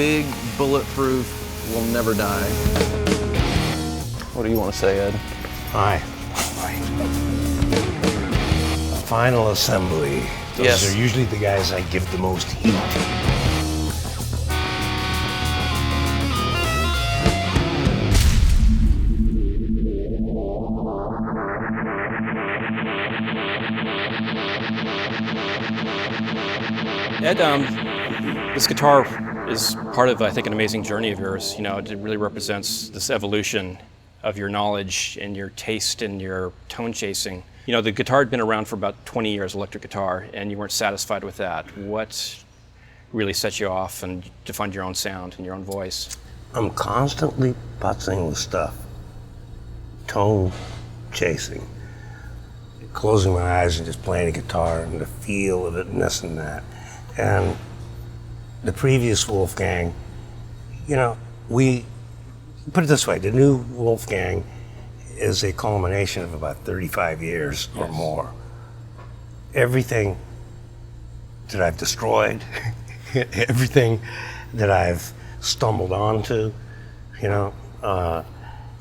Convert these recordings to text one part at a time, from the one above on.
big, bulletproof, will never die. What do you want to say, Ed? Hi. Final assembly. Those Yes. are usually the guys I give the most heat. Ed, this guitar is part of, I think, an amazing journey of yours. You know, it really represents this evolution of your knowledge and your taste and your tone chasing. You know, the guitar had been around for about 20 years, electric guitar, and you weren't satisfied with that. What really set you off and to find your own sound and your own voice? I'm constantly putzing with stuff. Tone chasing. Closing my eyes and just playing a guitar and the feel of it and this and that. And the previous Wolfgang, you know, we put it this way, the new Wolfgang is a culmination of about 35 years or more. Everything that I've destroyed, everything that I've stumbled onto, you know,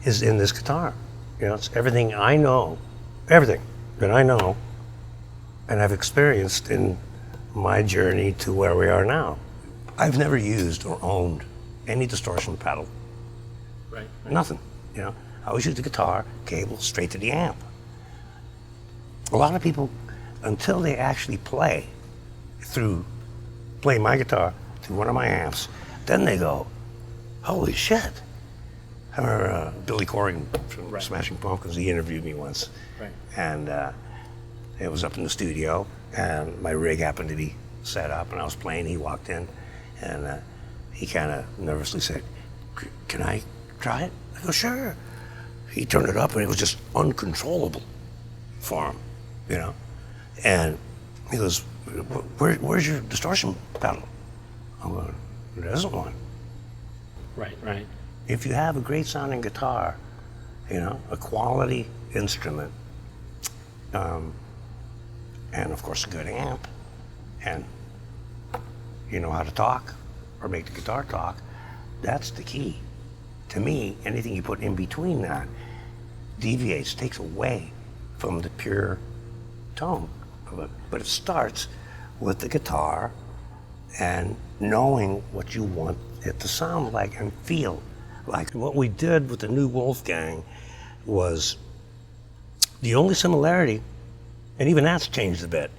is in this guitar. You know, it's everything I know, everything that I know and I've experienced in my journey to where we are now. I've never used or owned any distortion pedal. Right. Nothing, you know. I always use the guitar, cable, straight to the amp. A lot of people, until they actually play my guitar through one of my amps, then they go, holy shit. I remember Billy Corgan from Smashing Pumpkins, he interviewed me once. Right. And it was up in the studio, and my rig happened to be set up, and I was playing, he walked in, and he kind of nervously said, can I try it? I go, sure. He turned it up, and it was just uncontrollable for him, you know? And he goes, where's your distortion pedal? I'm going, there isn't one. Right, right. If you have a great sounding guitar, you know, a quality instrument, and of course a good amp, and you know how to talk or make the guitar talk, that's the key. To me, anything you put in between that deviates, takes away from the pure tone of it. But it starts with the guitar and knowing what you want it to sound like and feel like. What we did with the new Wolfgang was the only similarity, and even that's changed a bit,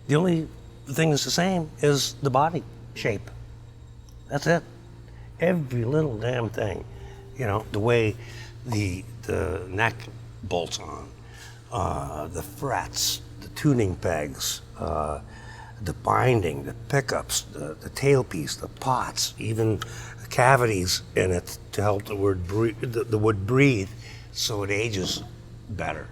the only thing that's the same is the body shape. That's it. Every little damn thing. You know, the way the neck bolts on, the frets, the tuning pegs, the binding, the pickups, the tailpiece, the pots, even the cavities in it to help the wood breathe so it ages better,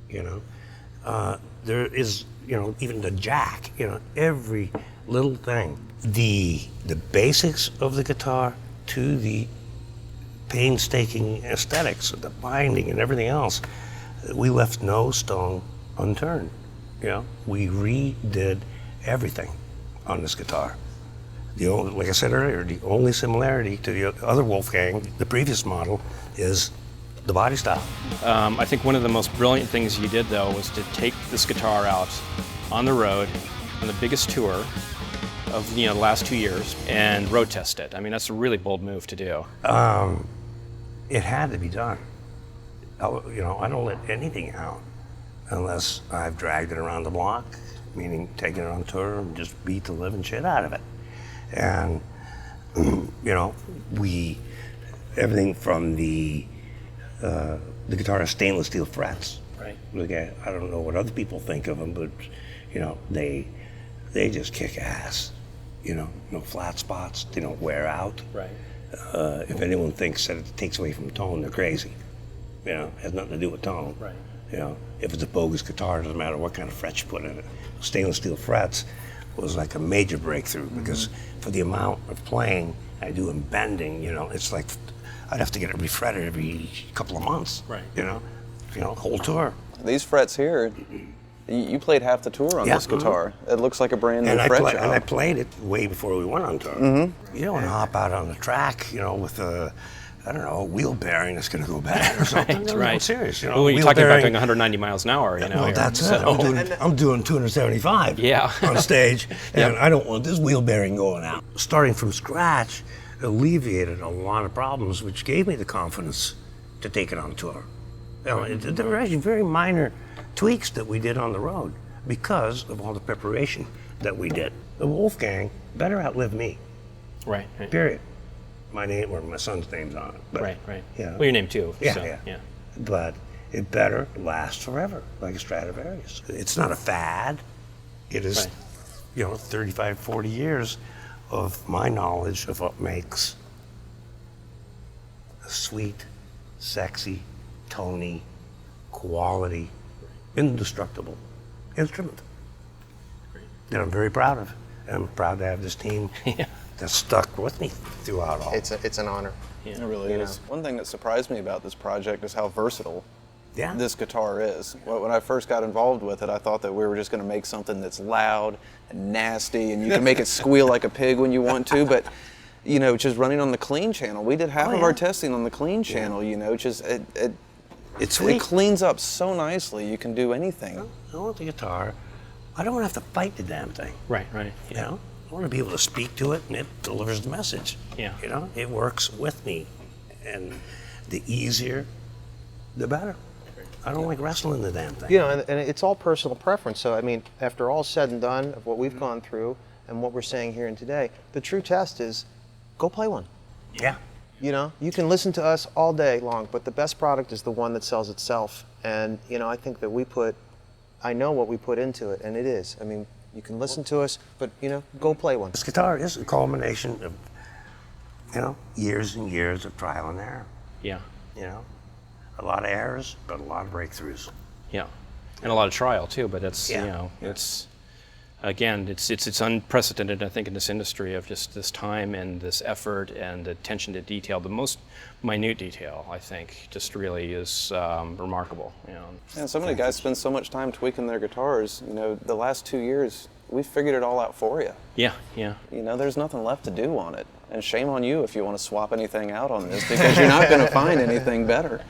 you know. There is, you know, even the jack, you know, every little thing. The basics of the guitar to the painstaking aesthetics of the binding and everything else, we left no stone unturned. You know, we redid everything on this guitar. Like I said earlier, the only similarity to the other Wolfgang, the previous model, is the body style. I think one of the most brilliant things you did, though, was to take this guitar out on the road on the biggest tour of the last 2 years and road test it. I mean, that's a really bold move to do. It had to be done. I don't let anything out unless I've dragged it around the block, meaning taking it on tour and just beat the living shit out of it. And, you know, everything from the guitar has stainless steel frets. Right. Look, I don't know what other people think of them, but, you know, they just kick ass. You know, no flat spots, they don't wear out. Right. If anyone thinks that it takes away from tone, they're crazy. You know, it has nothing to do with tone. Right. You know, if it's a bogus guitar, it doesn't matter what kind of frets you put in it. Stainless steel frets was like a major breakthrough because for the amount of playing I do in bending, you know, it's like I'd have to get it refretted every couple of months. Right. You know, whole tour. These frets here, You played half the tour on Yeah, this guitar. It looks like a brand new And fret and I job. played it way before we went on tour. Mm-hmm. You don't want to hop out on the track, with a, I don't know, a wheel bearing that's going to go bad or something. Right, No, right. I'm serious. Well, you're wheel talking about bearing- doing 190 miles an hour, Well, here. that's So- it. I'm doing 275 Yeah. on stage, and Yep. I don't want this wheel bearing going out. Starting from scratch alleviated a lot of problems, which gave me the confidence to take it on tour. There were actually very minor tweaks that we did on the road because of all the preparation that we did. The Wolfgang better outlive me, Right, right. period. My name or my son's name's on it. But, Right, right. you know. Well, your name too. Yeah, so, yeah. But it better last forever, like a Stradivarius. It's not a fad. It is, Right. 35, 40 years of my knowledge of what makes a sweet, sexy, tony, quality, indestructible instrument that I'm very proud of. And I'm proud to have this team that's stuck with me throughout all. It's an honor. It really is. One thing that surprised me about this project is how versatile this guitar is. When I first got involved with it, I thought that we were just going to make something that's loud and nasty, and you can make it squeal like a pig when you want to, but just running on the clean channel. We did half of our testing on the clean channel, It's sweet. it cleans up so nicely. You can do anything. I want the guitar. I don't want to have to fight the damn thing. Right, right. You know, I want to be able to speak to it and it delivers the message. Yeah. It works with me, and the easier, the better. I don't like wrestling the damn thing. And it's all personal preference. So, I mean, after all said and done of what we've gone through and what we're saying here and today, the true test is go play one. Yeah. You can listen to us all day long, but the best product is the one that sells itself. And, I think that I know what we put into it, and it is. I mean, you can listen to us, but, go play one. This guitar is a culmination of, years and years of trial and error. Yeah, A lot of errors, but a lot of breakthroughs. yeah. And a lot of trial too, but it's, it's, again, it's unprecedented, I think, in this industry of just this time and this effort and attention to detail. The most minute detail, I think, just really is remarkable. And so many guys spend so much time tweaking their guitars. The last 2 years, we figured it all out for you. Yeah, yeah. There's nothing left to do on it. And shame on you if you want to swap anything out on this, because you're not going to find anything better.